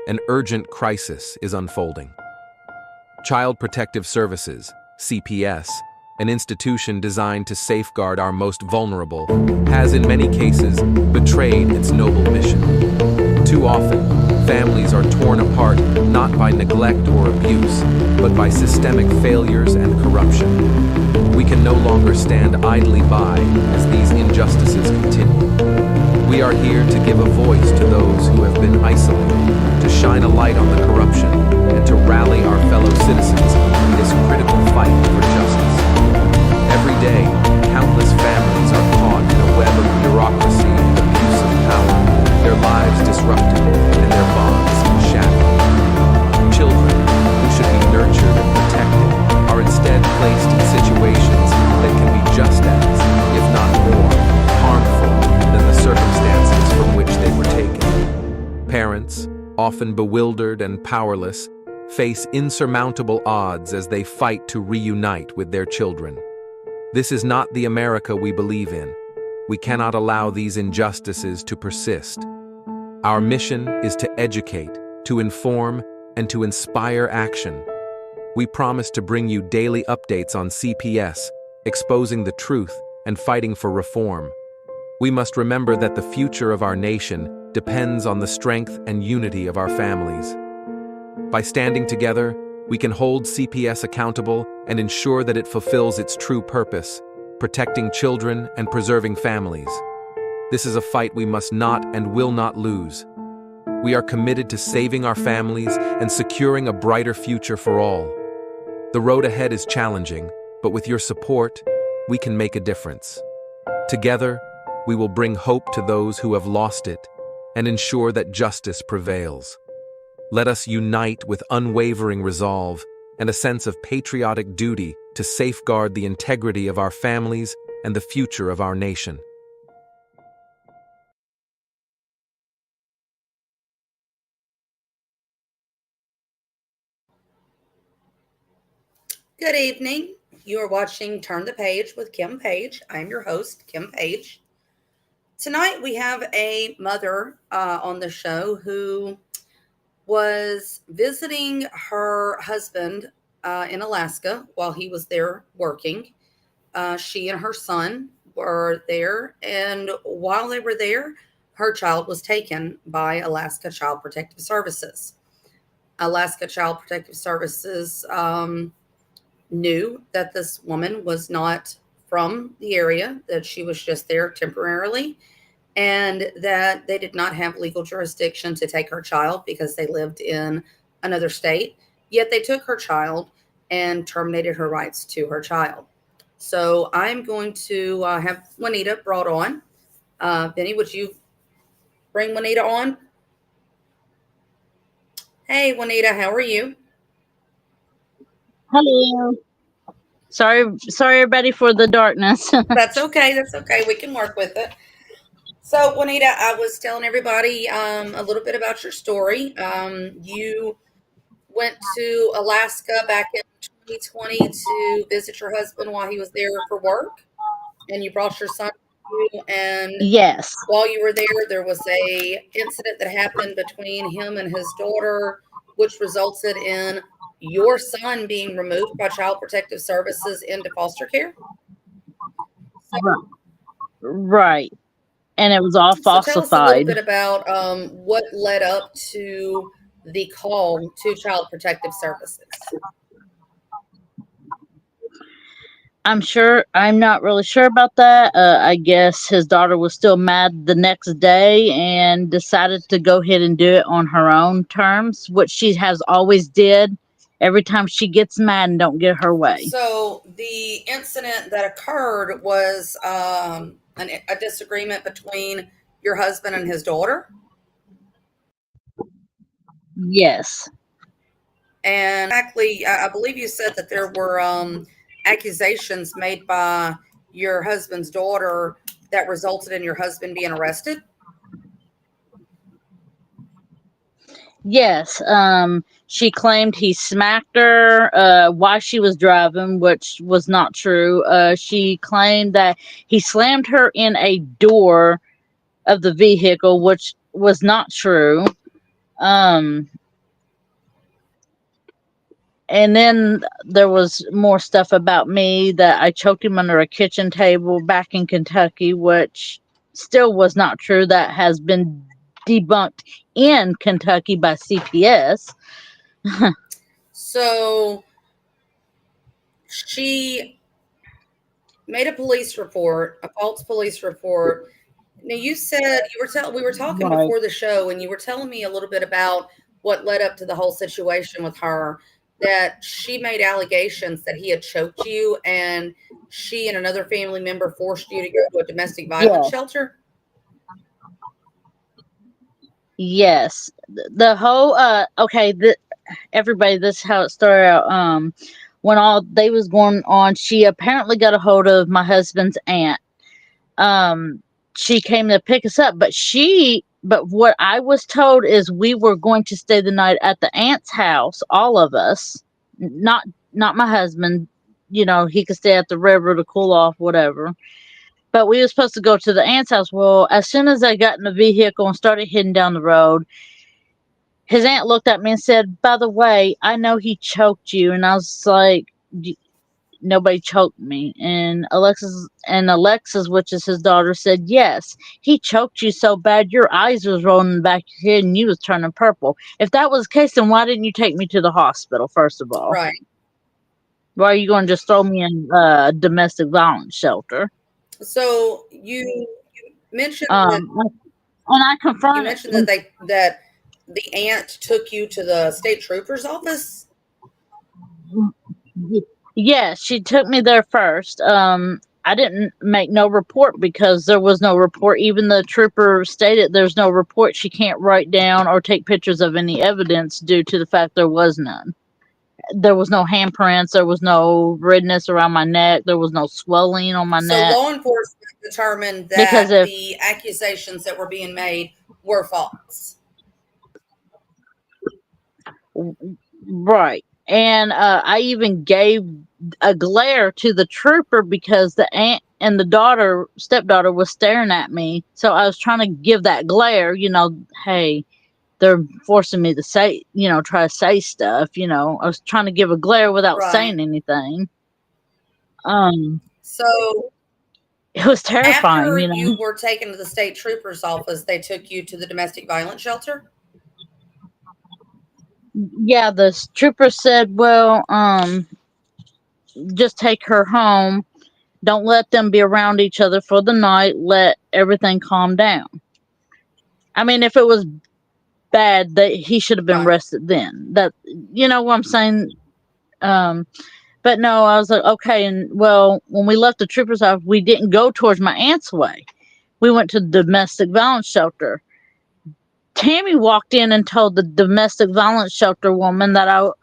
an urgent crisis is unfolding. Child Protective Services, CPS, an institution designed to safeguard our most vulnerable, has in many cases betrayed its noble mission. Too often, families are torn apart not by neglect or abuse, but by systemic failures and corruption. We can no longer stand idly by as these injustices continue. We are here to give a voice to those who have been isolated, to shine a light on the corruption, and to rally our fellow citizens in this critical fight for justice. Every day, countless families are caught in a web of bureaucracy and abuse of power, their lives disrupted and their bonds shattered. Children, who should be nurtured and protected, are instead placed in situations that can be just as, if not more, harmful than the circumstances from which they were taken. Parents, often bewildered and powerless, face insurmountable odds as they fight to reunite with their children. This is not the America we believe in. We cannot allow these injustices to persist. Our mission is to educate, to inform, and to inspire action. We promise to bring you daily updates on CPS, exposing the truth and fighting for reform. We must remember that the future of our nation depends on the strength and unity of our families. By standing together, we can hold CPS accountable and ensure that it fulfills its true purpose, protecting children and preserving families. This is a fight we must not and will not lose. We are committed to saving our families and securing a brighter future for all. The road ahead is challenging, but with your support, we can make a difference. Together, we will bring hope to those who have lost it and ensure that justice prevails. Let us unite with unwavering resolve and a sense of patriotic duty to safeguard the integrity of our families and the future of our nation. Good evening. You are watching Turn the Page with Kim Page. I'm your host, Kim Page. Tonight we have a mother on the show who was visiting her husband in Alaska while he was there working. She and her son were there, and while they were there, her child was taken by Alaska Child Protective Services. Alaska Child Protective Services knew that this woman was not from the area, that she was just there temporarily, and that they did not have legal jurisdiction to take her child because they lived in another state. Yet they took her child and terminated her rights to her child. So I'm going to have Juanita brought on. Benny, would you bring Juanita on? Hey, Juanita, how are you? Hello. Sorry, everybody, for the darkness. That's okay. That's okay. We can work with it. So, Juanita, I was telling everybody a little bit about your story. You went to Alaska back in 2020 to visit your husband while he was there for work, and you brought your son with you. And Yes. while you were there was a incident that happened between him and his daughter, which resulted in your son being removed by Child Protective Services into foster care. Right. And it was all falsified. So tell us a little bit about what led up to the call to Child Protective Services. I'm not really sure about that. I guess his daughter was still mad the next day and decided to go ahead and do it on her own terms, which she has always did every time she gets mad and don't get her way. So the incident that occurred was a disagreement between your husband and his daughter? Yes. And exactly, I believe you said that there were accusations made by your husband's daughter that resulted in your husband being arrested? Yes. She claimed he smacked her while she was driving, which was not true. She claimed that he slammed her in a door of the vehicle, which was not true. Um, and then there was more stuff about me that I choked him under a kitchen table back in Kentucky, which still was not true. That has been debunked in Kentucky by CPS. So she made a police report, a false police report. Now you said we were talking Right. before the show, and you were telling me a little bit about what led up to the whole situation with her. That she made allegations that he had choked you, and she and another family member forced you to go to a domestic violence Yeah. shelter. Yes. The whole okay, everybody, this is how it started out. When all they was going on, she apparently got a hold of my husband's aunt. Um, she came to pick us up, but what I was told is we were going to stay the night at the aunt's house, all of us, not not my husband. You know, he could stay at the river to cool off, whatever. But we were supposed to go to the aunt's house. Well, as soon as I got in the vehicle and started heading down the road, his aunt looked at me and said, "By the way, I know he choked you." And I was like, "Nobody choked me." And Alexis, which is his daughter, said, "Yes, he choked you so bad your eyes was rolling back your head and you was turning purple. If that was the case, then why didn't you take me to the hospital, first of all? Right. Why are you going to just throw me in a domestic violence shelter?" So you mentioned that Um, and I you confronted. mentioned that that the aunt took you to the state trooper's office. Yes, she took me there first. I didn't make no report because there was no report. Even the trooper stated there's no report. She can't write down or take pictures of any evidence due to the fact there was none. There was no handprints. There was no redness around my neck. There was no swelling on my So neck. law enforcement determined Because that if the accusations that were being made were false. right, and I even gave a glare to the trooper because the aunt and the stepdaughter was staring at me. So I was trying to give that glare, hey, they're forcing me to say, try to say stuff, I was trying to give a glare without Right. saying anything. Um, So it was terrifying, after you were taken to the state trooper's office, they took you to the domestic violence shelter. Yeah, the trooper said, well, just take her home. Don't let them be around each other for the night. Let everything calm down. I mean, if it was bad, that he should have been Right. arrested then. That you know what I'm saying. Um, but no, I was like, okay. And well, when we left the troopers off, we didn't go towards my aunt's way. We went to the domestic violence shelter. Tammy walked in and told the domestic violence shelter woman that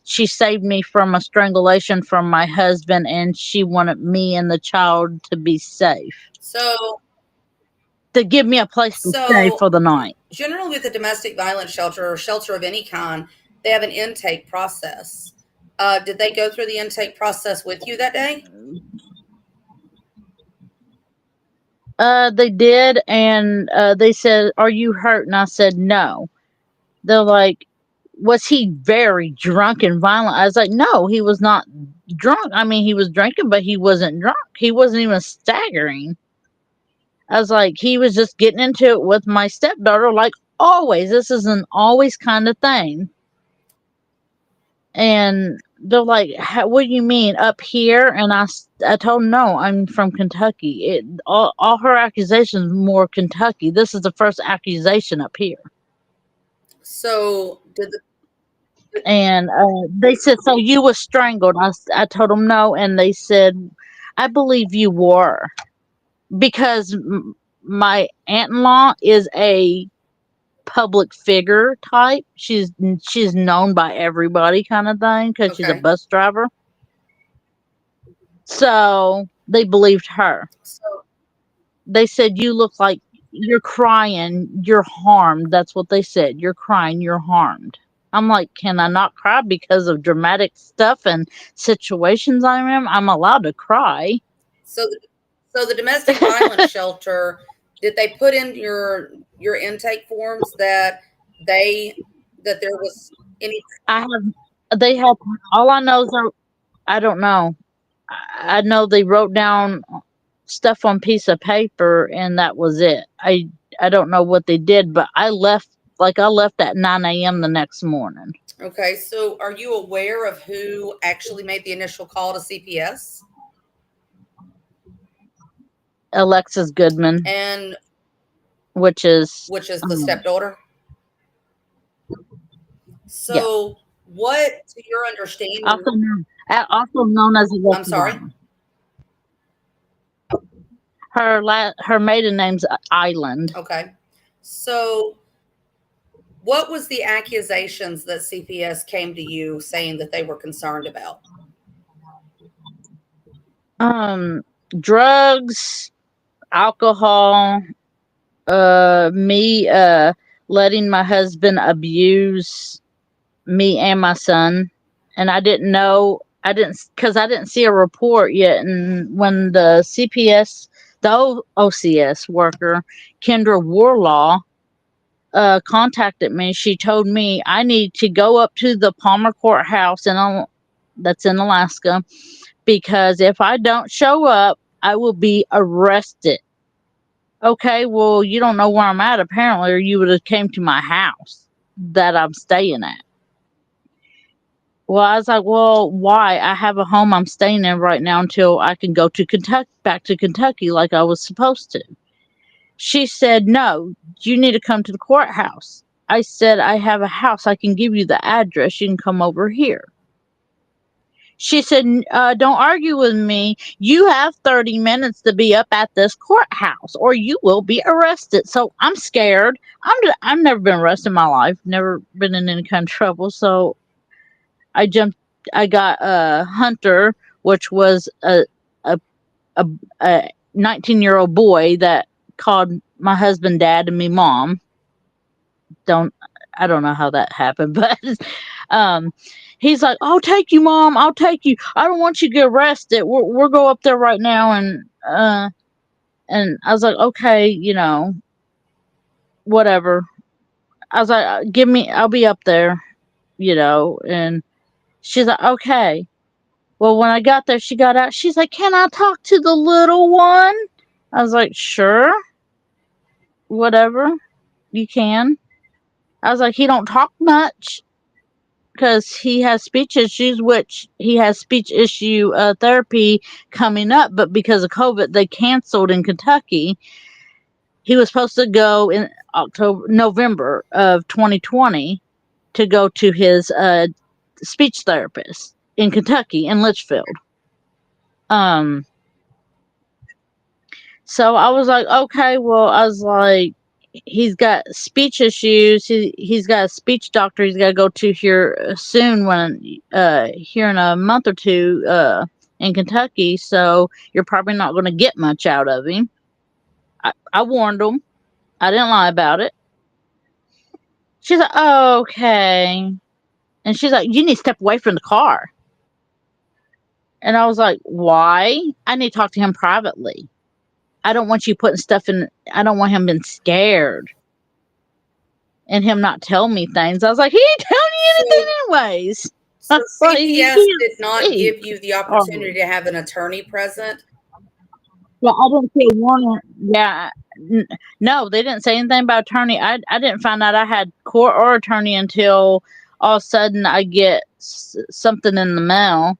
she saved me from a strangulation from my husband and she wanted me and the child to be safe. So To give me a place to stay so for the night. generally with a domestic violence shelter or shelter of any kind, they have an intake process. Did they go through the intake process with you that day? They did, and they said, "Are you hurt?" And I said, "No." They're like, "Was he very drunk and violent?" I was like, "No, he was not drunk. I mean, he was drinking, but he wasn't drunk. He wasn't even staggering." I was like, "He was just getting into it with my stepdaughter, like always. This is an always kind of thing." And they're like, "What do you mean up here?" And I told them, "No, I'm from Kentucky. All her accusations more Kentucky. This is the first accusation up here." So did the And they said, "So you were strangled?" I told them no, and they said, "I believe you were because my aunt-in-law is a public figure type. She's known by everybody, kind of thing, because she's a okay? bus driver." So they believed her. So They said, "You look like you're crying, you're harmed." That's what they said. "You're crying, you're harmed." I'm like, can I not cry because of dramatic stuff and situations I'm in? I'm allowed to cry. so so the domestic violence shelter, did they put in your intake forms that they that there was any? I have. They have. All I know is I don't know. I know they wrote down stuff on piece of paper and that was it. I don't know what they did, but I left at 9 a.m. the next morning. Okay, so are you aware of who actually made the initial call to CPS? Alexis Goodman, And which is which is the stepdaughter? yeah, So, what, to your understanding? also known as I'm Alexis sorry. Island. Her maiden name's Island. Okay. So, what was the accusations that CPS came to you saying that they were concerned about? Um, Drugs, alcohol, me letting my husband abuse me and my son, and I didn't know. I didn't see a report yet. And when the OCS worker, Kendra Warlaw, contacted me, she told me I need to go up to the Palmer Courthouse that's in Alaska, because if I don't show up, I will be arrested. Okay, well, you don't know where I'm at apparently, or you would have came to my house that I'm staying at. Well, I was like, well, why? I have a home I'm staying in right now until I can go to Kentucky, back to Kentucky like I was supposed to. She said, no, you need to come to the courthouse. I said, I have a house. I can give you the address. You can come over here. She said, don't argue with me. You have 30 minutes to be up at this courthouse or you will be arrested. So I'm scared. I've never been arrested in my life, never been in any kind of trouble. So I jumped. I got a Hunter, which was a, a, a 19-year-old boy that called my husband dad and me mom. I don't know how that happened, but um, he's like, "I'll take you, mom. I'll take you. I don't want you to get arrested. We'll go up there right now." And I was like, "Okay, whatever." I was like, "Give me. I'll be up there, And she's like, "Okay." Well, when I got there, she got out. She's like, "Can I talk to the little one?" I was like, "Sure, whatever, you can." I was like, "He don't talk much because he has speech issues, which he has speech issue therapy coming up, but because of COVID, they canceled in Kentucky. He was supposed to go in November of 2020 to go to his speech therapist in Kentucky in Litchfield. Um, So I was like, okay, well, I was like, he's got speech issues. He's got a speech doctor he's got to go to here soon, here in a month or two in Kentucky. So you're probably not going to get much out of him. I warned him. I didn't lie about it. She's like, oh, okay. And she's like, you need to step away from the car. And I was like, why? I need to talk to him privately. I don't want you putting stuff in. I don't want him being scared and him not tell me things. I was like, he ain't telling you So, anything anyways. so Like, he CPS did can't not see. give you the opportunity to have an attorney present. Yeah, I didn't see a warrant. Yeah, no, they didn't say anything about attorney. I didn't find out I had court or attorney until all of a sudden I get something in the mail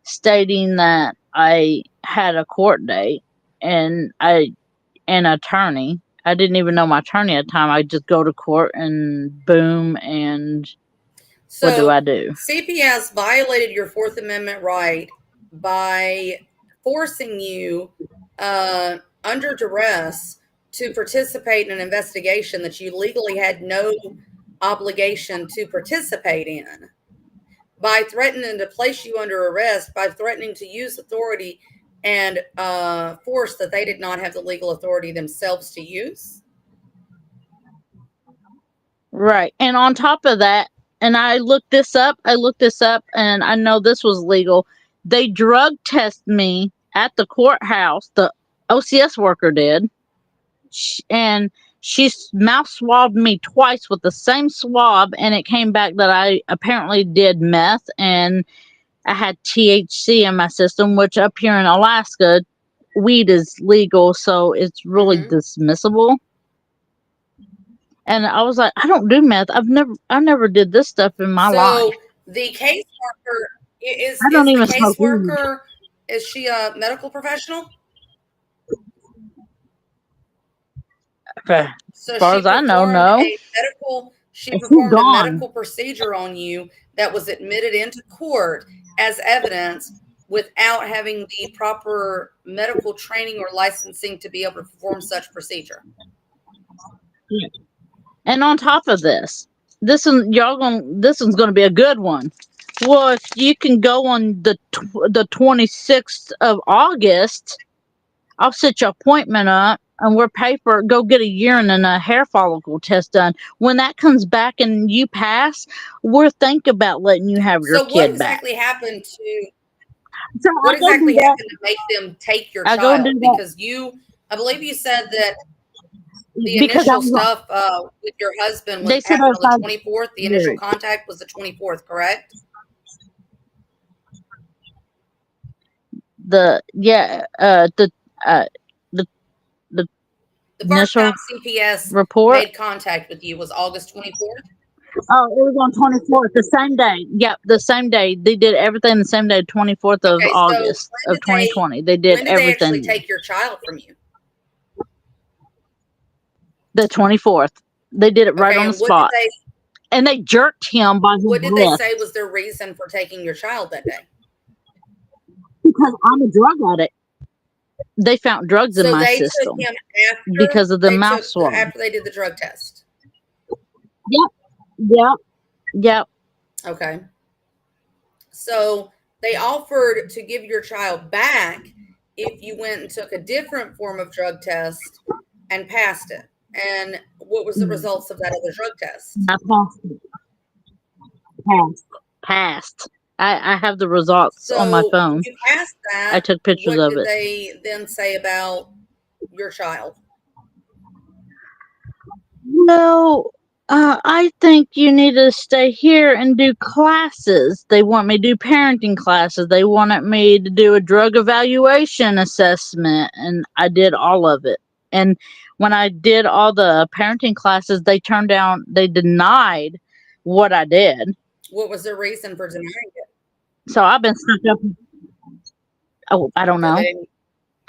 stating that I had a court date and an attorney. I didn't even know my attorney at the time. I just go to court and boom, and what do I So do? CPS violated your Fourth Amendment right by forcing you under duress to participate in an investigation that you legally had no obligation to participate in, by threatening to place you under arrest, by threatening to use authority and force that they did not have the legal authority themselves to use. Right. And on top of that, and I looked this up, and I know this was legal. They drug test me at the courthouse. The OCS worker did. And She mouth swabbed me twice with the same swab, and it came back that I apparently did meth, and I had THC in my system, which up here in Alaska, weed is legal, so it's really dismissible. And I was like, I don't do meth. I never did this stuff in my life. So the caseworker is I don't the even smoke weed. caseworker, is she a medical professional? As So far she as I know, performed no. she She's performed a gone. medical procedure on you that was admitted into court as evidence without having the proper medical training or licensing to be able to perform such procedure. And on top of this one's gonna be a good one. Well, if you can go on the 26th of August, I'll set your appointment up, and we're pay for go get a urine and a hair follicle test done. When that comes back and you pass, we're thinking about letting you have your So what kid back. exactly happened to So what I go do exactly that. happened to make them take your I go child? do that Because I believe you said that the because initial stuff with your husband was they said happened on I the 24th. The initial contact was the 24th, correct? the The first initial time CPS report. made contact with you was August 24th. Oh, it was on 24th, the same day. Yep, the same day. They did everything the same day, 24th of Okay, so August of 2020. They did when did they actually everything. take your child from you? The 24th. They did it right Okay, on the and spot. And they jerked him by his what did they wrist say was their reason for taking your child that day? because I'm a drug addict. They found drugs in So my they system took him because of the mouth swab. after they did the drug test. Yep. Okay. So they offered to give your child back if you went and took a different form of drug test and passed it. And what was the results of that other drug test? I passed. I have the results on my phone. You passed that. I took pictures of it. What did they then say about your child? No, I think you need to stay here and do classes. They want me to do parenting classes. They wanted me to do a drug evaluation assessment, and I did all of it. And when I did all the parenting classes, they denied what I did. What was the reason for denying it? So I've been stuck up. Oh, I don't know.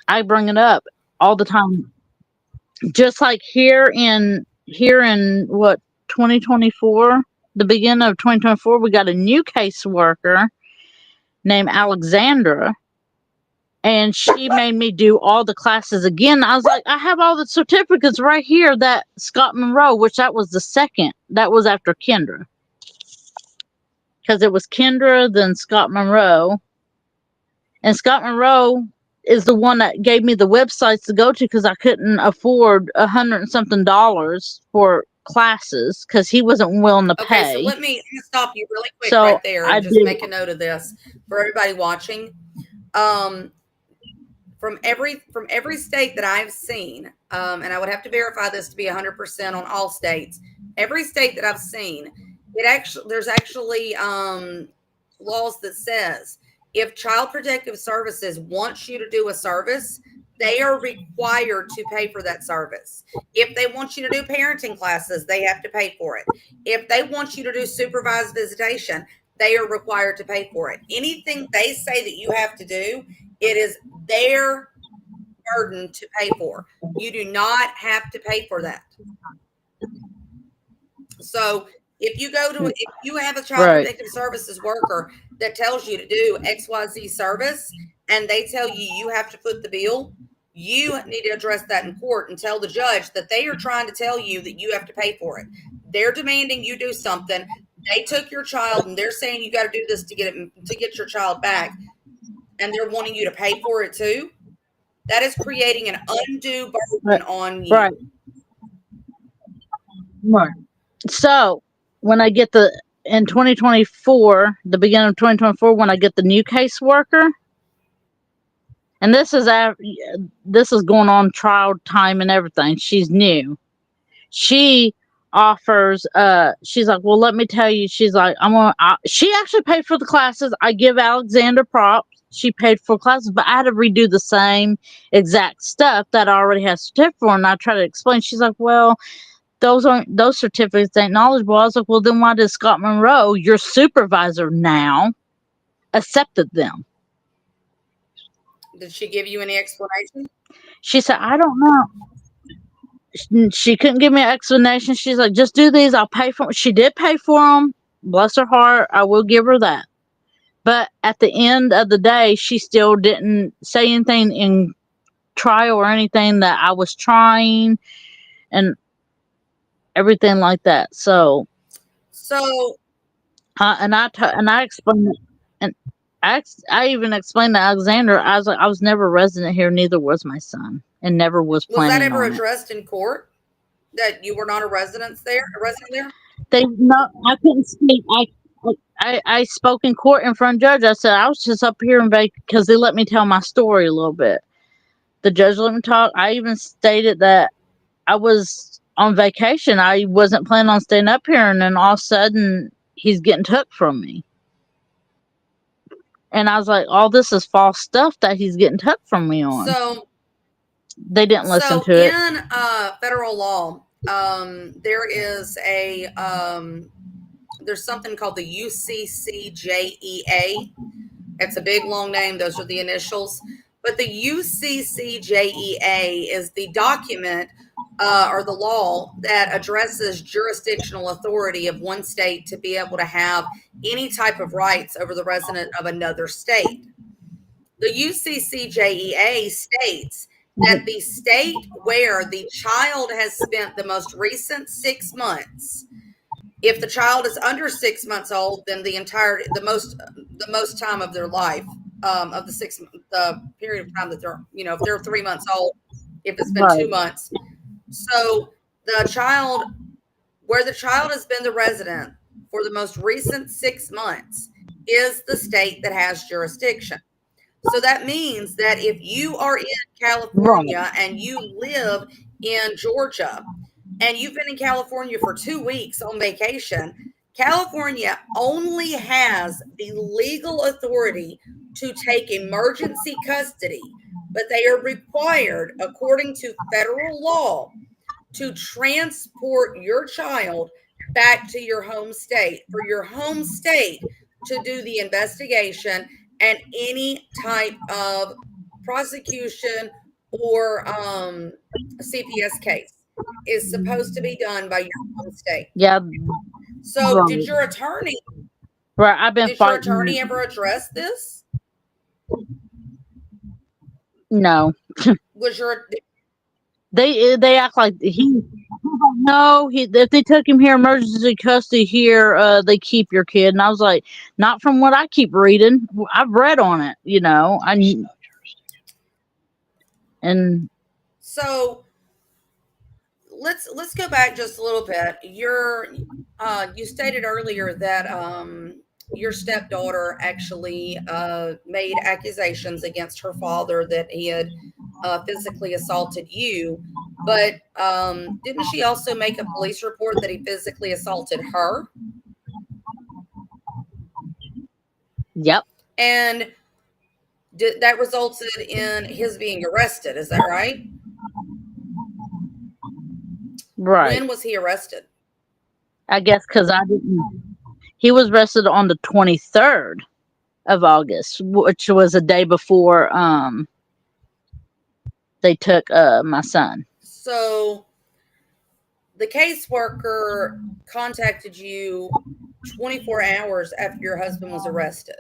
I bring it up all the time. Just like here in what 2024, the beginning of 2024, we got a new caseworker named Alexandra, and she made me do all the classes again. I was like, I have all the certificates right here. That Scott Monroe, which that was the second, that was after Kendra, because it was Kendra, then Scott Monroe, and Scott Monroe is the one that gave me the websites to go to because I couldn't afford $100 and something for classes because he wasn't willing to pay. Okay, so let me stop you really quick right there and just make a note of this for everybody watching. From every state that I've seen, and I would have to verify this to be 100% on all states. Every state that I've seen, there's actually laws that says if Child Protective Services wants you to do a service, they are required to pay for that service. If they want you to do parenting classes, they have to pay for it. If they want you to do supervised visitation, they are required to pay for it. Anything they say that you have to do, it is their burden to pay for. You do not have to pay for that. So if you have a Child Protective Services worker that tells you to do XYZ service and they tell you you have to foot the bill, you need to address that in court and tell the judge that they are trying to tell you that you have to pay for it. They're demanding you do something. They took your child and they're saying you got to do this to get your child back, and they're wanting you to pay for it too. That is creating an undue burden on you. Right. So when I get in 2024, the beginning of 2024, when I get the new caseworker, and this is going on trial time and everything. She's new. She offers, she's like, well, let me tell you, she's like, she actually paid for the classes. I give Alexander props. She paid for classes, but I had to redo the same exact stuff that I already had certificate for. And I try to explain. She's like, well, those certificates ain't knowledgeable. I was like, well, then why did Scott Monroe, your supervisor now, accepted them? Did she give you any explanation? She said, I don't know. She couldn't give me an explanation. She's like, just do these. I'll pay for them. She did pay for them. Bless her heart. I will give her that. But at the end of the day, she still didn't say anything in trial or anything that I was trying and everything like that. So and I explained it, and I even explained to Alexander. I was like, I was never a resident here. Neither was my son, and never was planning was that ever on addressed in court that you were not a resident there? They no, I couldn't speak. I spoke in court in front of the judge. I said I was just up here because they let me tell my story a little bit. The judge let me talk. I even stated that I was on vacation. I wasn't planning on staying up here, and then all of a sudden he's getting took from me. And I was like, all this is false stuff that he's getting took from me on. So they didn't listen to it. In federal law, there is there's something called the UCCJEA. It's a big long name. Those are the initials. But the UCCJEA is the document or the law that addresses jurisdictional authority of one state to be able to have any type of rights over the resident of another state. The UCCJEA states that the state where the child has spent the most recent 6 months, if the child is under 6 months old, then the most time of their life, of the period of time that they're, if they're 3 months old, if it's been 2 months. So the child, where the child has been the resident for the most recent 6 months, is the state that has jurisdiction. So that means that if you are in California and you live in Georgia and you've been in California for 2 weeks on vacation, California only has the legal authority to take emergency custody, but they are required, according to federal law, to transport your child back to your home state, for your home state to do the investigation and any type of prosecution or CPS case is supposed to be done by your home state. Yeah. So did your attorney did your attorney ever address this? No. Was your They act like no, if they took him here emergency custody here, they keep your kid. And I was like, not from what I keep reading. I've read on it, and so let's go back just a little bit. You stated earlier that your stepdaughter actually made accusations against her father that he had physically assaulted you, but didn't she also make a police report that he physically assaulted her? Yep. And that resulted in his being arrested, is that right? Right. When was he arrested? I guess because I didn't. He was arrested on the 23rd of August, which was a day before they took my son. So the caseworker contacted you 24 hours after your husband was arrested.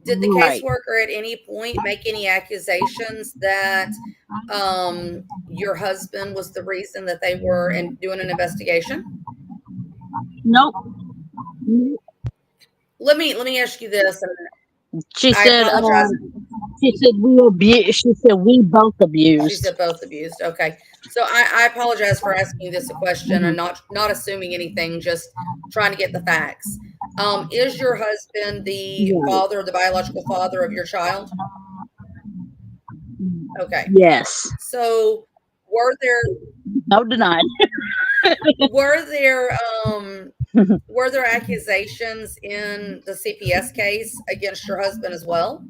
Did the caseworker at any point make any accusations that your husband was the reason that they were doing an investigation? Nope. Let me ask you this. She said we both abused. She said both abused. Okay. So I apologize for asking you this a question and not assuming anything, just trying to get the facts. Is your husband the biological father of your child? Okay. Yes. So were there No denied. were there were there accusations in the CPS case against your husband as well?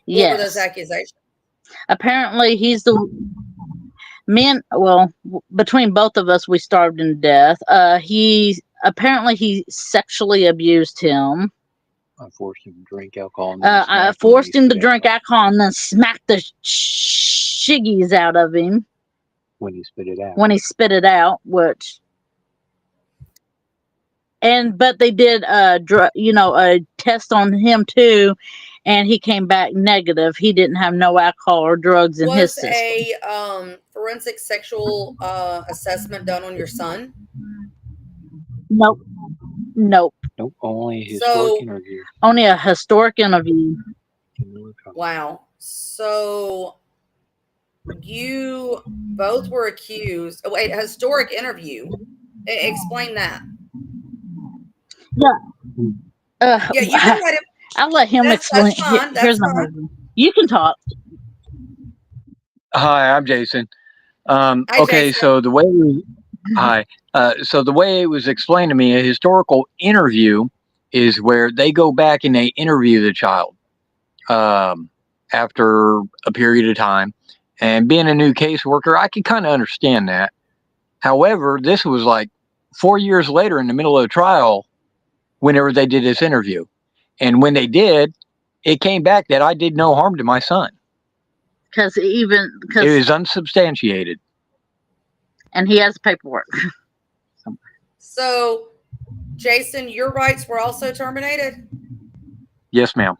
What were those Yes. accusations? Apparently, he's the men. Well, between both of us, we starved him to death. He sexually abused him. I forced him to drink alcohol. And I forced him to drink alcohol and then smacked the shiggies out of him when he spit it out. Which. But they did a test on him too, and he came back negative. He didn't have no alcohol or drugs in his system. Was a forensic sexual assessment done on your son? Nope. Nope. Only a historic interview. Only a historic interview. Wow. So you both were accused. Oh, wait, historic interview. Explain that. Yeah. Yeah, you can let him. I'll let him explain. That's fine. Here's my husband. You can talk. Hi, I'm Jason. Hi, okay, Jason. so the way the way it was explained to me, a historical interview is where they go back and they interview the child after a period of time. And being a new caseworker, I can kind of understand that. However, this was like 4 years later in the middle of the trial whenever they did this interview. And when they did, it came back that I did no harm to my son. Because it was unsubstantiated. And he has paperwork. So, Jason, your rights were also terminated? Yes, ma'am.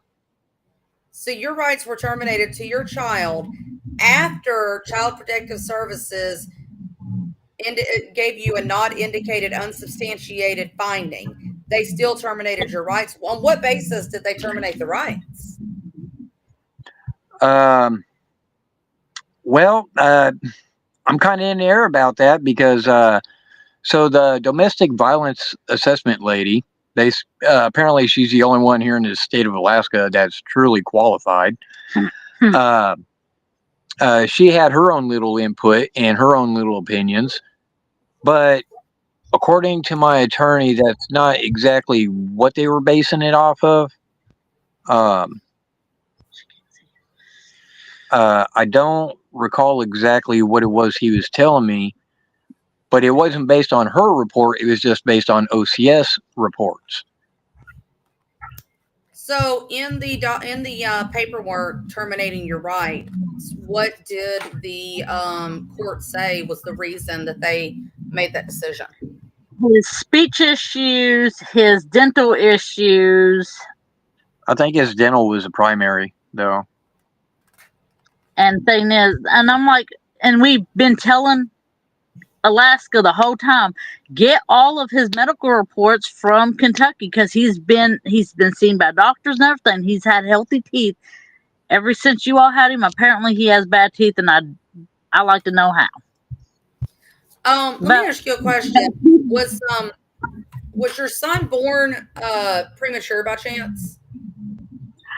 So your rights were terminated to your child after Child Protective Services gave you a not indicated, unsubstantiated finding. They still terminated your rights. On what basis did they terminate the rights? Well, I'm kind of in the air about that because so the domestic violence assessment lady, they apparently she's the only one here in the state of Alaska that's truly qualified. She had her own little input and her own little opinions, but according to my attorney, that's not exactly what they were basing it off of. I don't recall exactly what it was he was telling me, but it wasn't based on her report. It was just based on OCS reports. So in the paperwork terminating your rights, what did the court say was the reason that they made that decision? His speech issues, his dental issues. I think his dental was a primary, though. And thing is, and I'm like, and we've been telling Alaska the whole time, get all of his medical reports from Kentucky because he's been seen by doctors and everything. He's had healthy teeth ever since you all had him. Apparently, he has bad teeth, and I like to know how. Let me ask you a question. Was your son born premature by chance?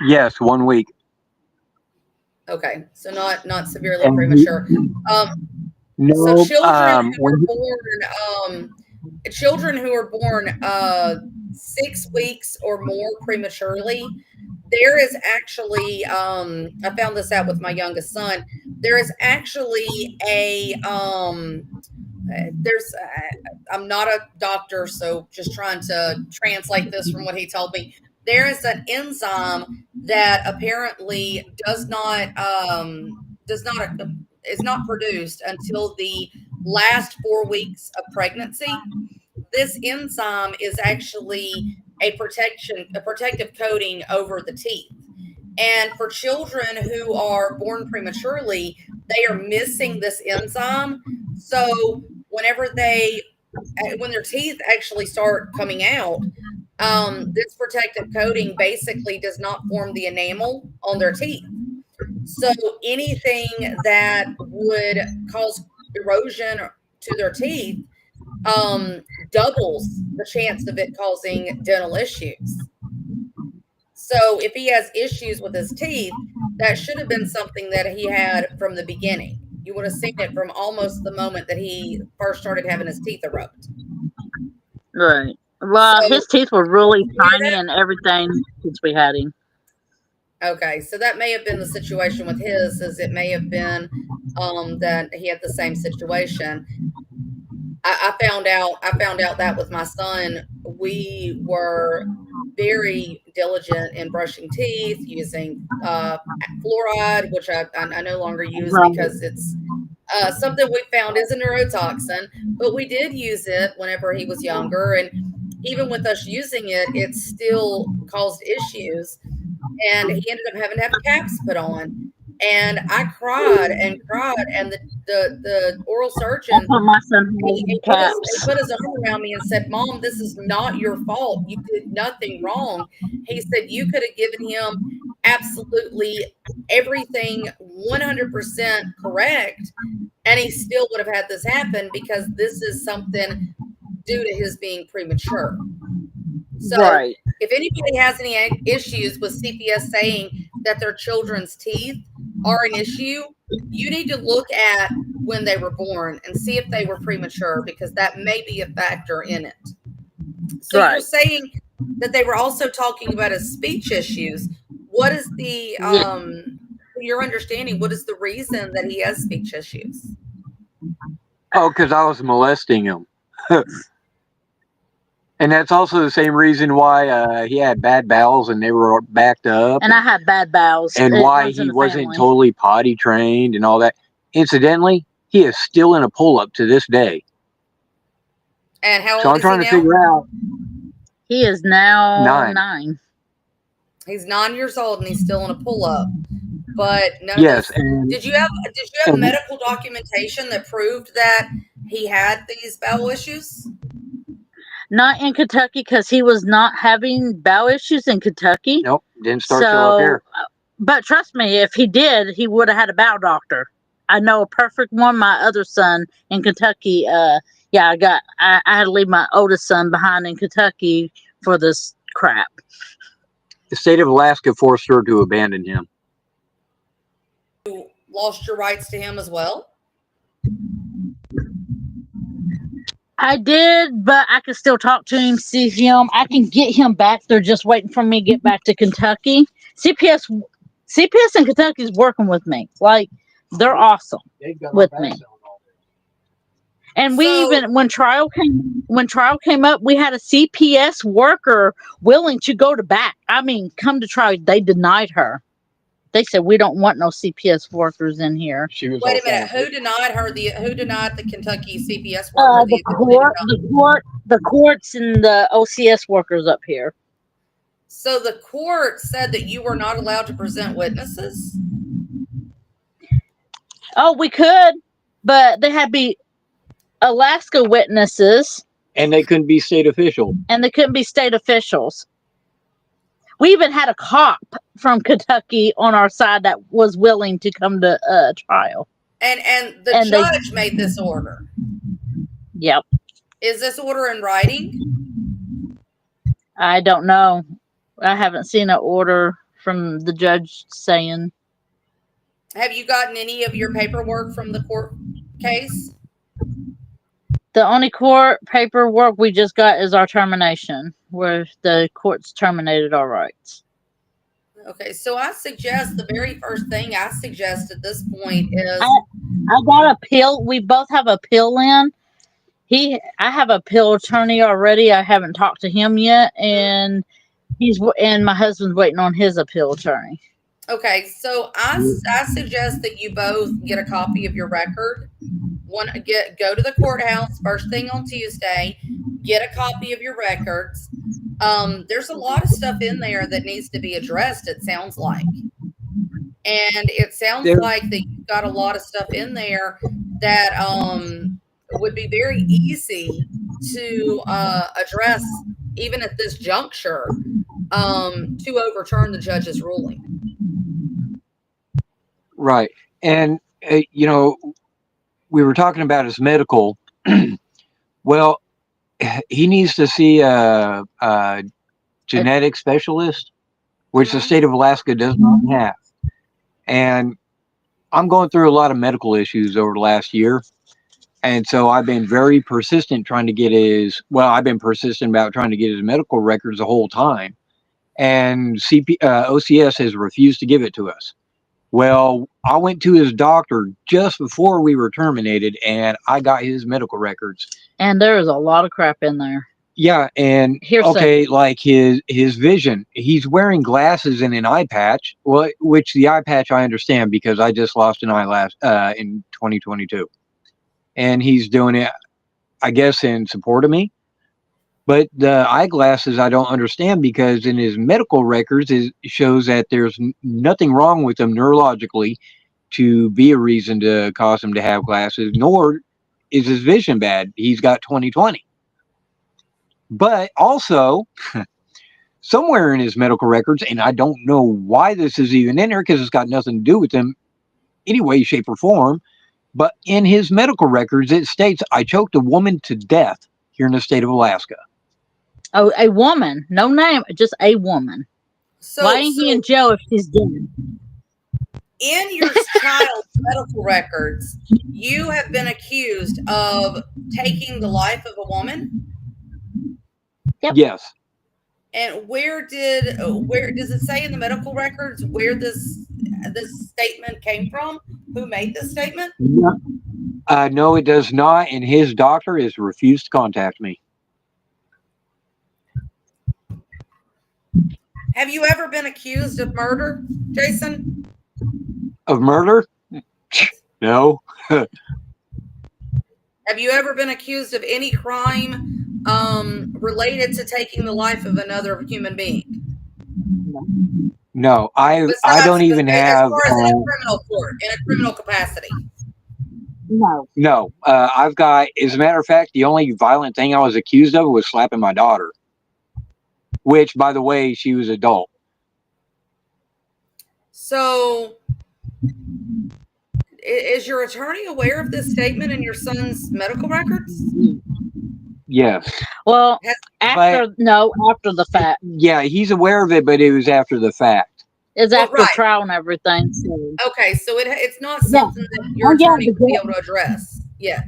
Yes, 1 week. Okay, so not severely premature. No, so children who are born 6 weeks or more prematurely, there is actually I found this out with my youngest son. There is actually I'm not a doctor, so just trying to translate this from what he told me. There is an enzyme that apparently is not produced until the last 4 weeks of pregnancy. This enzyme is actually a protective coating over the teeth. And for children who are born prematurely, they are missing this enzyme. So when their teeth actually start coming out, this protective coating basically does not form the enamel on their teeth. So anything that would cause erosion to their teeth doubles the chance of it causing dental issues. So if he has issues with his teeth, that should have been something that he had from the beginning. You would have seen it from almost the moment that he first started having his teeth erupted. Right. Well, So his teeth were really yeah, tiny and everything since we had him. okay, so that may have been the situation with his, as it may have been that he had the same situation. I found out that with my son, we were very diligent in brushing teeth, using fluoride, which I no longer use Right. because it's something we found is a neurotoxin, but we did use it whenever he was younger. And even with us using it, it still caused issues. And he ended up having to have caps put on. And I cried and cried. And the oral That's surgeon, what my son has in he caps. put his arm around me and said, "Mom, this is not your fault. You did nothing wrong." He said, "You could have given him absolutely everything 100% correct, and he still would have had this happen because this is something due to his being premature." So Right. if anybody has any issues with CPS saying that their children's teeth are an issue, you need to look at when they were born and see if they were premature, because that may be a factor in it. So you're Right. saying that they were also talking about his speech issues. What is the Yeah. your understanding, what is the reason that he has speech issues? Oh, because I was molesting him. And that's also the same reason why he had bad bowels and they were backed up, And I had bad bowels. and It why runs in he the wasn't family. totally potty trained and all that. Incidentally, he is still in a pull-up to this day. And how So old I'm is he trying to now? figure out He is now 9. 9. He's 9 years old and he's still in a pull-up. But none of Yes, this. and, Did you have and medical documentation that proved that he had these bowel issues? Not in Kentucky because he was not having bowel issues in Kentucky. nope, didn't start till up So, here. but trust me, if he did, he would have had a bowel doctor. I know a perfect one. My other son in Kentucky. Yeah, I had to leave my oldest son behind in Kentucky for this crap. The state of Alaska forced her to abandon him. You lost your rights to him as well? I did, but I can still talk to him, see him. I can get him back. They're just waiting for me to get back to Kentucky. CPS in Kentucky is working with me. Like, they're awesome with me. And we So even when trial came up, we had a CPS worker willing to go to bat. I mean, come to trial, they denied her. They said we don't want no CPS workers in here. She was wait a also minute. Who denied the Kentucky CPS worker The the ability to come? the courts, and the OCS workers up here. So the court said that you were not allowed to present witnesses? Oh, we could, but they had to be Alaska witnesses, and they couldn't be state official. and they couldn't be state officials. We even had a cop from Kentucky on our side that was willing to come to trial. And the And judge made this order. Yep. Is this order in writing? I don't know. I haven't seen an order from the judge saying. Have you gotten any of your paperwork from the court case? The only court paperwork we just got is our termination, where the courts terminated our rights. Okay, so I suggest the very first thing I suggest at this point is I got a pill. We both have a pill in. I have a pill attorney already. I haven't talked to him yet, and my husband's waiting on his appeal attorney. okay. So I suggest that you both get a copy of your record. Go to the courthouse first thing on Tuesday. Get a copy of your records. There's a lot of stuff in there that needs to be addressed. It sounds like, and it sounds like that you've got a lot of stuff in there that would be very easy to address, even at this juncture, to overturn the judge's ruling. Right. And, we were talking about his medical. Well, he needs to see a genetic specialist. which the state of Alaska does not have. And I'm going through a lot of medical issues over the last year. And so I've been very persistent trying to get I've been persistent about trying to get his medical records the whole time. And OCS has refused to give it to us. Well, I went to his doctor just before we were terminated, and I got his medical records. And there is a lot of crap in there. Yeah, and Hearsay. okay, like his vision. He's wearing glasses and an eye patch. Well, which the eye patch I understand because I just lost an eye in 2022, and he's doing it, I guess, in support of me. But the eyeglasses I don't understand because in his medical records it shows that there's nothing wrong with him neurologically to be a reason to cause him to have glasses, nor is his vision bad. He's got 20/20. But also, somewhere in his medical records, and I don't know why this is even in there because it's got nothing to do with him any way, shape, or form, but in his medical records it states, I choked a woman to death here in the state of Alaska. Oh, a woman. No name, just a woman. So, Why ain't he in jail if she's dead? In your child's medical records, you have been accused of taking the life of a woman? Yep. Yes. And where does it say in the medical records where this statement came from? Who made this statement? No, it does not, and his doctor has refused to contact me. Have you ever been accused of murder, Jason? Of murder? No. Have you ever been accused of any crime related to taking the life of another human being? No, I don't even have. As far as in a criminal court, in a criminal capacity. No, I've got. As a matter of fact, the only violent thing I was accused of was slapping my daughter, which, by the way, she was adult. So, is your attorney aware of this statement in your son's medical records? Yes. Well, after the fact. Yeah, he's aware of it, but it was after the fact. It's after trial and everything. So. Okay, so it's not something that your attorney would be able to address yet.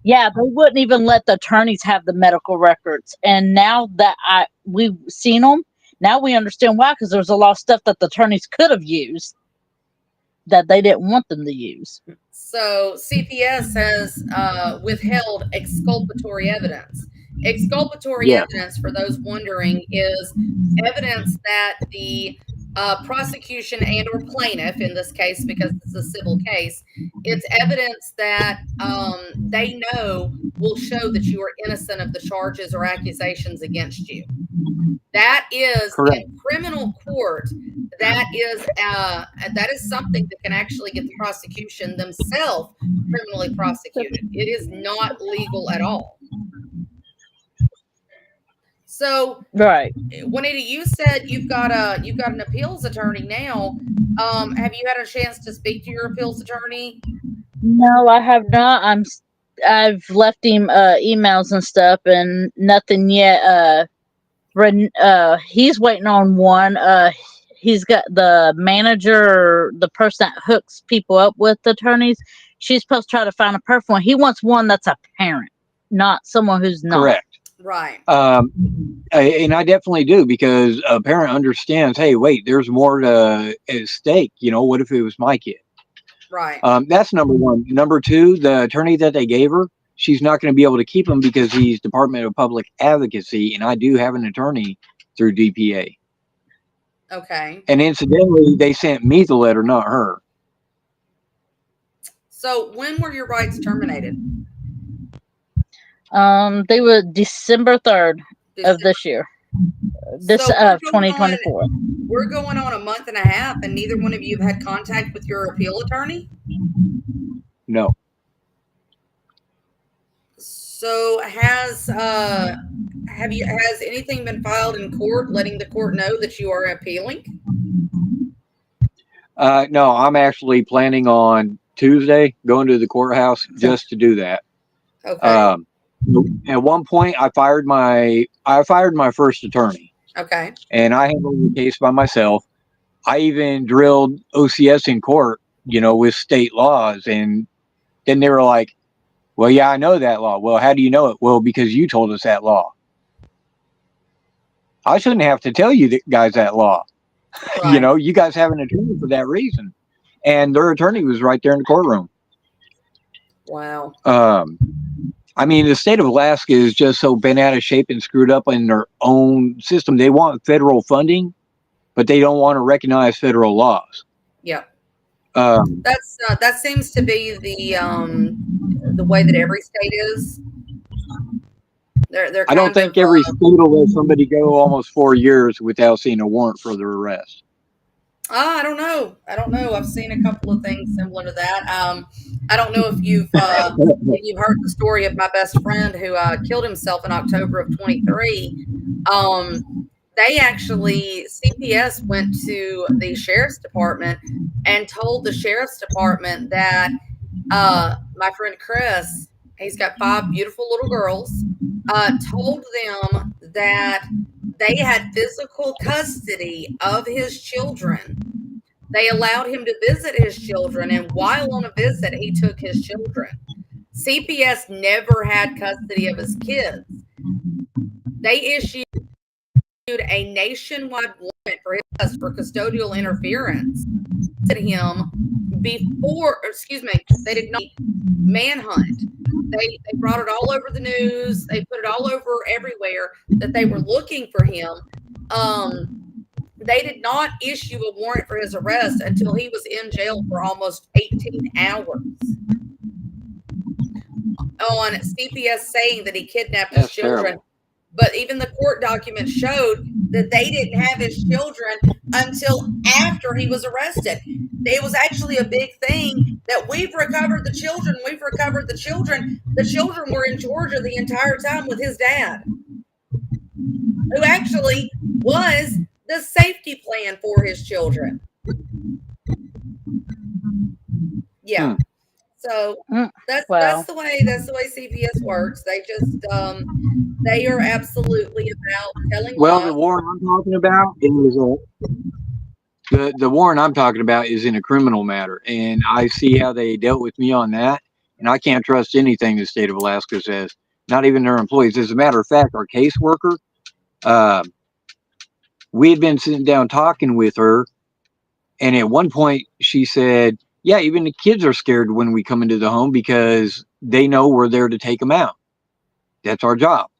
Yeah, they wouldn't even let the attorneys have the medical records. And now that we've seen them, now we understand why, because there's a lot of stuff that the attorneys could have used that they didn't want them to use. So CPS has withheld exculpatory evidence. Exculpatory evidence, for those wondering, is evidence that the prosecution and or plaintiff, in this case, because it's a civil case, it's evidence that they know will show that you are innocent of the charges or accusations against you. That is correct. In criminal court. That is something that can actually get the prosecution themselves criminally prosecuted. It is not legal at all. So, right, Juanita, you said you've got an appeals attorney now. Have you had a chance to speak to your appeals attorney? No, I have not. I've left him emails and stuff, and nothing yet. He's waiting on one. He's got the manager, the person that hooks people up with attorneys. She's supposed to try to find a perfect one. He wants one that's a parent, not someone who's not. Correct. Right. And I definitely do, because a parent understands, hey, wait, there's more at stake. You know, what if it was my kid? Right. That's number one. Number two, the attorney that they gave her, she's not going to be able to keep him because he's Department of Public Advocacy, and I do have an attorney through DPA. Okay. And incidentally, they sent me the letter, not her. So when were your rights terminated? They were December 3rd of this year. This of 2024. We're going on a month and a half, and neither one of you have had contact with your appeal attorney? No. So has anything been filed in court letting the court know that you are appealing? No, I'm actually planning on Tuesday going to the courthouse just to do that. Okay. At one point, I fired my first attorney. Okay. and I handled the case by myself. I even drilled OCS in court, with state laws, and then they were like, "Well, yeah, I know that law." Well, how do you know it? Well, because you told us that law. I shouldn't have to tell you guys that law. Right. You guys have an attorney for that reason, and their attorney was right there in the courtroom. Wow. I mean, the state of Alaska is just so bent out of shape and screwed up in their own system. They want federal funding, but they don't want to recognize federal laws. Yep. Um, That seems to be the way that every state is. They're I don't kind of think every state will let somebody go almost 4 years without seeing a warrant for their arrest. I don't know. I don't know. I've seen a couple of things similar to that. I don't know if you've heard the story of my best friend who killed himself in October of 23. They actually CPS went to the sheriff's department and told the sheriff's department that my friend Chris, he's got 5 beautiful little girls, told them that they had physical custody of his children. They allowed him to visit his children, and while on a visit, he took his children. CPS never had custody of his kids. They issued a nationwide warrant for custodial interference to him before, excuse me, they did not manhunt. They brought it all over the news. They put it all over everywhere that they were looking for him. They did not issue a warrant for his arrest until he was in jail for almost 18 hours on CPS saying that he kidnapped his children. Terrible. But even the court documents showed that they didn't have his children until after he was arrested. It was actually a big thing that we've recovered the children. We've recovered the children. The children were in Georgia the entire time with his dad, who actually was the safety plan for his children. Yeah. So that's the way CPS works. They just they are absolutely about telling well, lies. the warrant I'm talking about the warrant I'm talking about is in a criminal matter, and I see how they dealt with me on that, and I can't trust anything the state of Alaska says, not even their employees. As a matter of fact, our caseworker, we had been sitting down talking with her, and at one point she said, "Yeah, even the kids are scared when we come into the home because they know we're there to take them out. That's our job."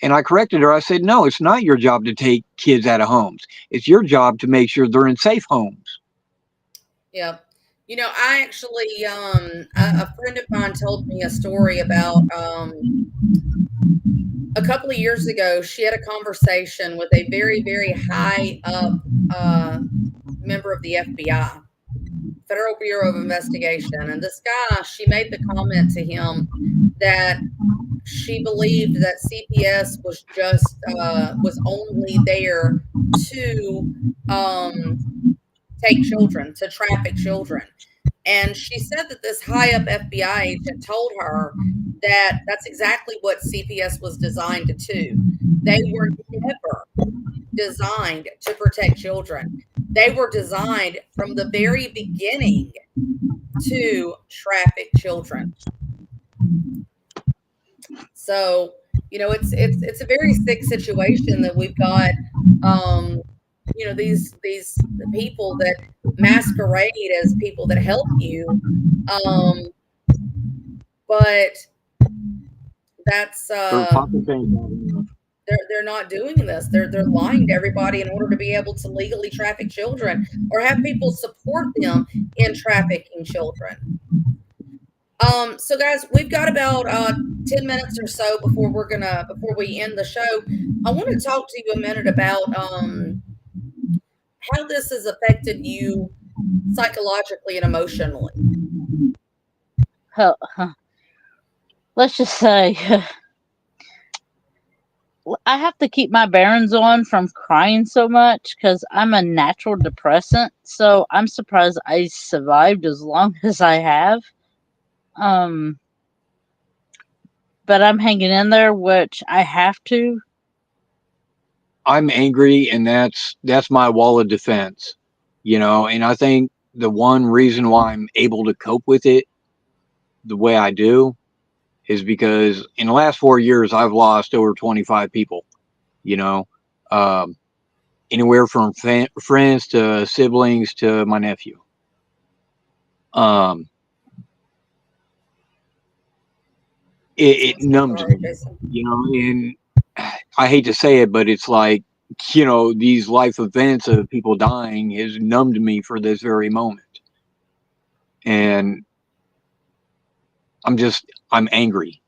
And I corrected her. I said, "No, it's not your job to take kids out of homes. It's your job to make sure they're in safe homes." Yeah. I actually, a friend of mine told me a story about a couple of years ago. She had a conversation with a very, very high up member of the FBI, Federal Bureau of Investigation. And this guy, she made the comment to him that she believed that CPS was just was only there to take children, to traffic children. And she said that this high up FBI agent told her that that's exactly what CPS was designed to do. They were never designed to protect children. They were designed from the very beginning to traffic children. So, it's a very sick situation that we've got. These people that masquerade as people that help you, but that's they're not doing this. They're lying to everybody in order to be able to legally traffic children or have people support them in trafficking children. So guys, we've got about 10 minutes or so before we end the show. I want to talk to you a minute about how this has affected you psychologically and emotionally. Let's just say I have to keep my bearings on from crying so much because I'm a natural depressant. So I'm surprised I survived as long as I have. But I'm hanging in there, which I have to. I'm angry, and that's my wall of defense, and I think the one reason why I'm able to cope with it the way I do is because in the last 4 years I've lost over 25 people, you know, um, anywhere from friends to siblings to my nephew. Um, it I'm so numbs sorry, me, Jason. and I hate to say it, but it's like, these life events of people dying has numbed me for this very moment. And I'm angry.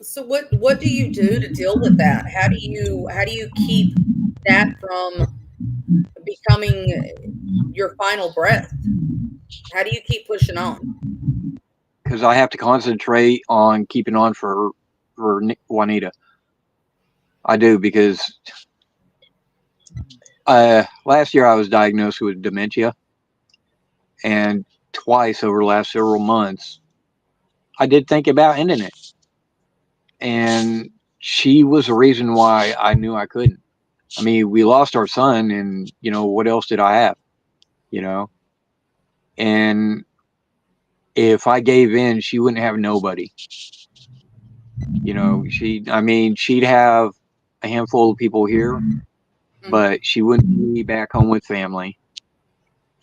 So what do you do to deal with that? How do you keep that from becoming your final breath? How do you keep pushing on? Because I have to concentrate on keeping on for Juanita. I do, because last year I was diagnosed with dementia, and twice over the last several months I did think about ending it, and she was the reason why I knew I couldn't. I mean, we lost our son, and what else did I have? You know, and if I gave in, she wouldn't have nobody. I mean, she'd have a handful of people here, Mhm. but she wouldn't be back home with family.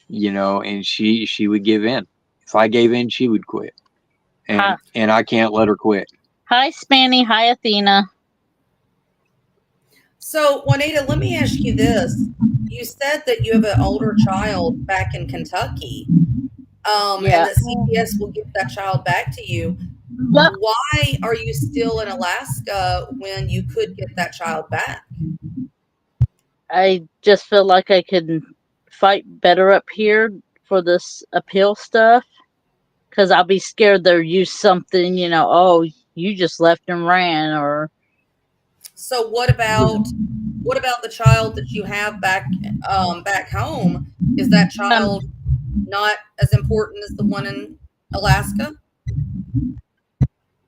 And she would give in. If I gave in, she would quit, Hi, and I can't let her quit. hi, Spanny. Hi, Athena. So, Juanita, let me ask you this. You said that you have an older child back in Kentucky, and Yeah. that CPS will give that child back to you. Yep. Why are you still in Alaska when you could get that child back? I just feel like I could fight better up here for this appeal stuff. Because I'll be scared they'll use something, oh, you just left and ran, or. So, what about the child that you have back home? Is that child not as important as the one in Alaska?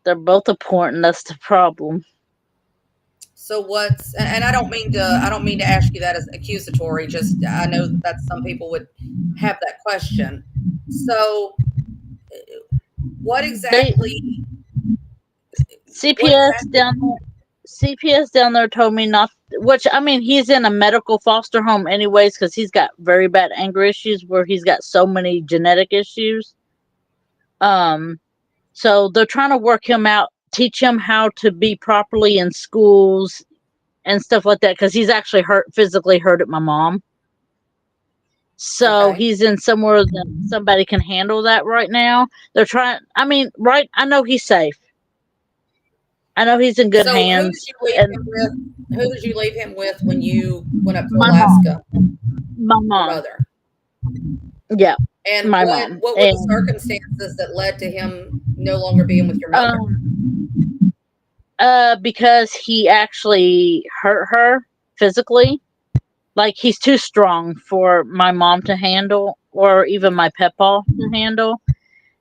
They're both important. That's the problem. So and I don't mean to ask you that as accusatory, just I know that some people would have that question. So what They exactly what CPS exactly down there. CPS down there told me not. Which, I mean, he's in a medical foster home anyways because he's got very bad anger issues where he's got so many genetic issues. Um, so they're trying to work him out, teach him how to be properly in schools and stuff like that because he's actually physically hurt at my mom. So okay. he's in somewhere that somebody can handle that right now. They're trying. I mean, right? I know he's safe. I know he's in good So who did hands. you leave And him with? Who did you leave him with when you went up to my mom, Alaska? my Your mom, mother. yeah, And my what mom, what were the and circumstances that led to him no longer being with your mother? because he actually hurt her physically. Like he's too strong for my mom to handle, or even my papa to handle.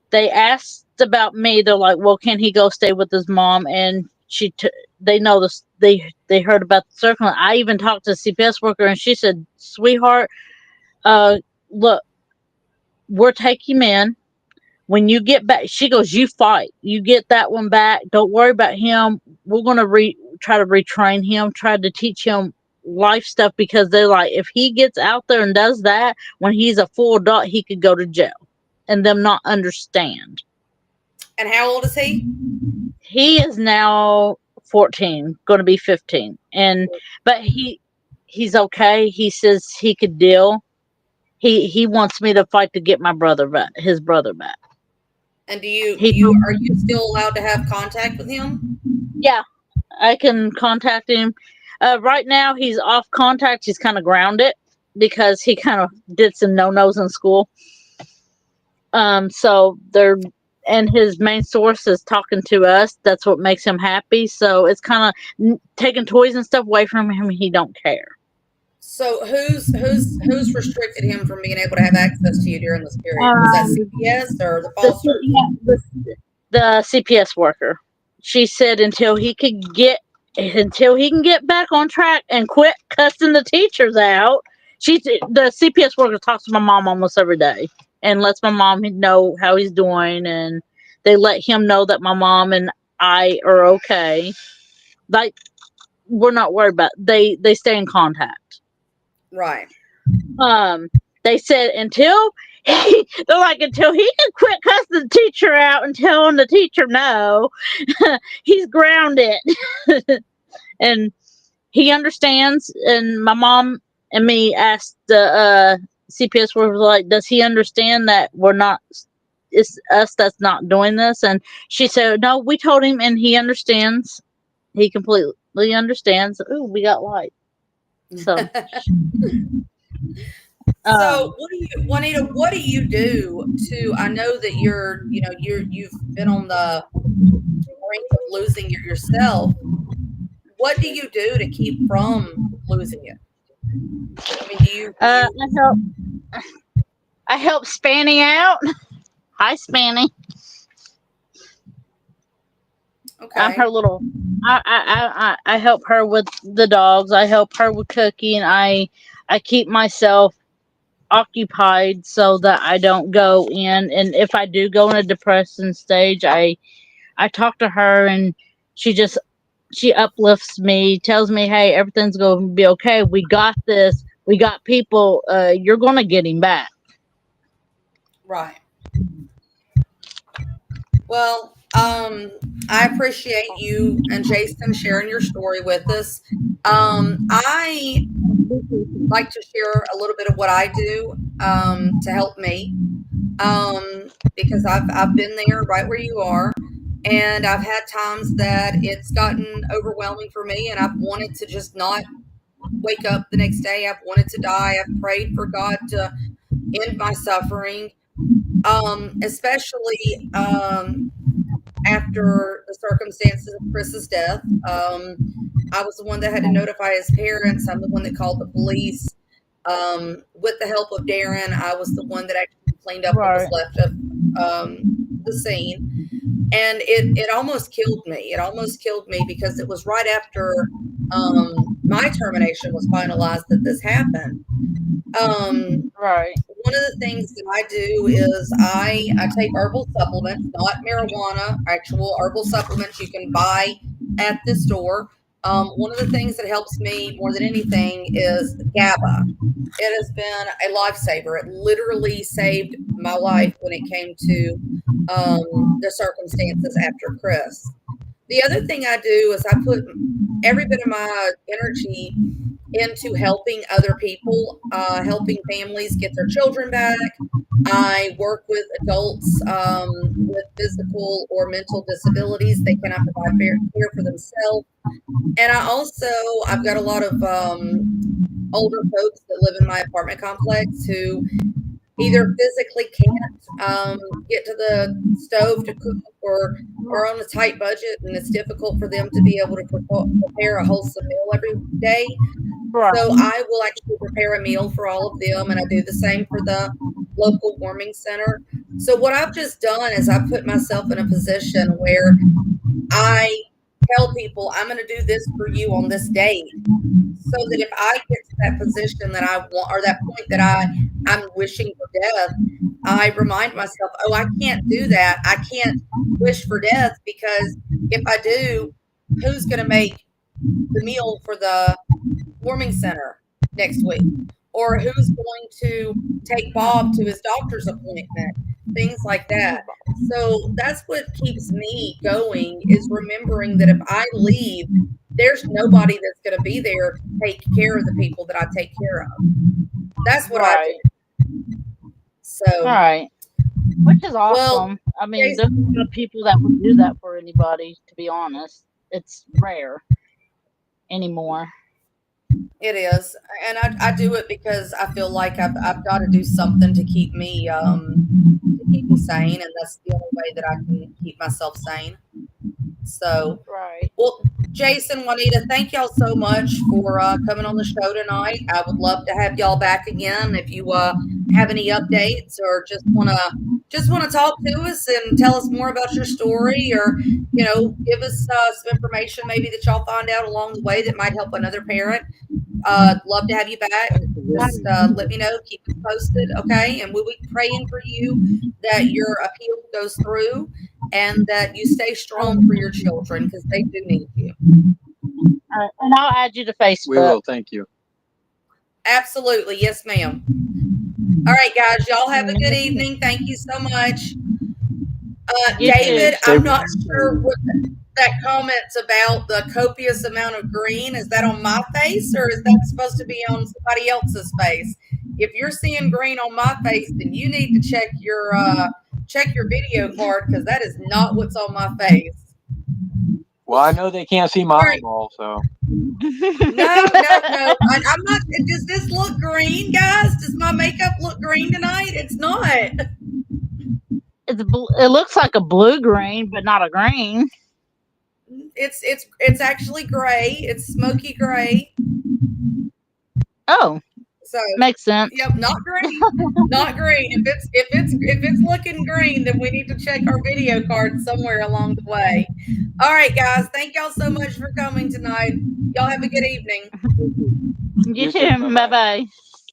They asked about me. They're like, "Well, can he go stay with his mom?" And they know this. They heard about the circle. I even talked to a CPS worker, and she said, "Sweetheart, look, we're taking him in. When you get back," she goes, "You fight. You get that one back. Don't worry about him. We're gonna try to retrain him, try to teach him life stuff because they're like, if he gets out there and does that when he's a full adult, he could go to jail, and them not understand." And how old is he? He is now 14, going to be 15, and but he's okay. He says he could deal. He wants me to fight to get my brother back, his brother back. And do you do He you are you still allowed to have contact with him? Yeah, I can contact him. Right now, he's off contact. He's kind of grounded because he kind of did some no nos in school. So they're and his main source is talking to us. That's what makes him happy. So it's kind of taking toys and stuff away from him. He don't care. So who's restricted him from being able to have access to you during this period? Was that Um, CPS or the fosters? the CPS worker. She said until he could get until he can get back on track and quit cussing the teachers out. The CPS worker talks to my mom almost every day and lets my mom know how he's doing, and they let him know that my mom and I are okay. Like, we're not worried about it. They stay in contact. Right. They said until they're like, until he can quit cussing the teacher out and telling the teacher no, he's grounded. And he understands. And my mom and me asked the CPS worker, like, does he understand that we're not, it's us that's not doing this? And she said, no, we told him and he understands. He completely understands. Ooh, we got light. So So what do you, Juanita, what do you do to, I know that you've been on the brink of losing it yourself. What do you do to keep from losing it? I mean, do you I help Spanny out. Hi, Spanny. Okay. I'm her little. I help her with the dogs. I help her with cooking. I keep myself occupied so that I don't go in. And if I do go in a depression stage, I talk to her, and she uplifts me, tells me, hey, everything's going to be okay. We got this. We got people. You're going to get him back. Right. Well, I appreciate you and Jason sharing your story with us. I like to share a little bit of what I do to help me, because I've been there right where you are, and I've had times that it's gotten overwhelming for me, and I've wanted to just not wake up the next day. I've wanted to die. I've prayed for God to end my suffering, especially after the circumstances of Chris's death. I was the one that had to notify his parents. I'm the one that called the police. With the help of Darren, I was the one that actually cleaned up what was left of the scene. And it almost killed me. It almost killed me because it was right after my termination was finalized that this happened. One of the things that I do is I take herbal supplements, not marijuana, actual herbal supplements you can buy at the store. One of the things that helps me more than anything is GABA. It has been a lifesaver. It literally saved my life when it came to the circumstances after Chris. The other thing I do is I put every bit of my energy into helping other people, helping families get their children back. I work with adults with physical or mental disabilities. They cannot provide care for themselves. And I've got a lot of older folks that live in my apartment complex who either physically can't get to the stove to cook, or are on a tight budget, and it's difficult for them to be able to prepare a wholesome meal every day. So I will actually prepare a meal for all of them, and I do the same for the local warming center. So what I've just done is I put myself in a position where I tell people I'm going to do this for you on this date, so that if I get to that position that I want, or that point that I'm wishing for death, I remind myself, oh, I can't do that. I can't wish for death, because if I do, who's going to make the meal for the warming center next week? Or who's going to take Bob to his doctor's appointment? Things like that. So that's what keeps me going, is remembering that if I leave, there's nobody that's going to be there to take care of the people that I take care of. That's what I do. So, which is awesome. Well, I mean, there's no people that would do that for anybody, to be honest. It's rare anymore. It is, and I do it because I feel like I've got to do something to keep me sane, and that's the only way that I can keep myself sane. So, well, Jason, Juanita, thank y'all so much for coming on the show tonight. I would love to have y'all back again if you have any updates or just want to just want to talk to us and tell us more about your story, or give us some information maybe that y'all find out along the way that might help another parent, love to have you back. Just let me know, keep us posted, okay? And we'll be praying for you that your appeal goes through and that you stay strong for your children, because they do need you. And I'll add you to Facebook. We will. Thank you. Absolutely. Yes, ma'am. All right, guys. Y'all have a good evening. Thank you so much. You David, too. I'm not sure what that comment's about, the copious amount of green. Is that on my face, or is that supposed to be on somebody else's face? If you're seeing green on my face, then you need to check your video card, because that is not what's on my face. Well, I know they can't see my eyeball, so. No. I'm not. Does this look green, guys? Does my makeup look green tonight? It's not. It looks like a blue green, but not a green. It's actually gray. It's smoky gray. Oh, so makes sense. Yep, not green. Not green. If it's looking green, then we need to check our video card somewhere along the way. All right, guys. Thank y'all so much for coming tonight. Y'all have a good evening. You too. Bye-bye.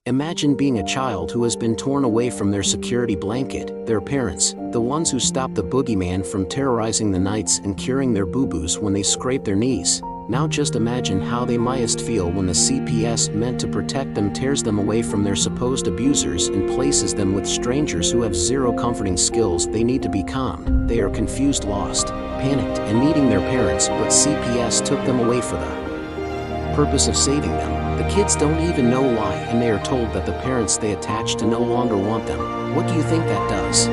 Imagine being a child who has been torn away from their security blanket, their parents, the ones who stopped the boogeyman from terrorizing the nights and curing their boo-boos when they scrape their knees. Now just imagine how they mightest feel when the CPS meant to protect them tears them away from their supposed abusers and places them with strangers who have zero comforting skills. They need to be calm. They are confused, lost, panicked, and needing their parents, but CPS took them away for the purpose of saving them. The kids don't even know why, and they are told that the parents they attach to no longer want them. What do you think that does?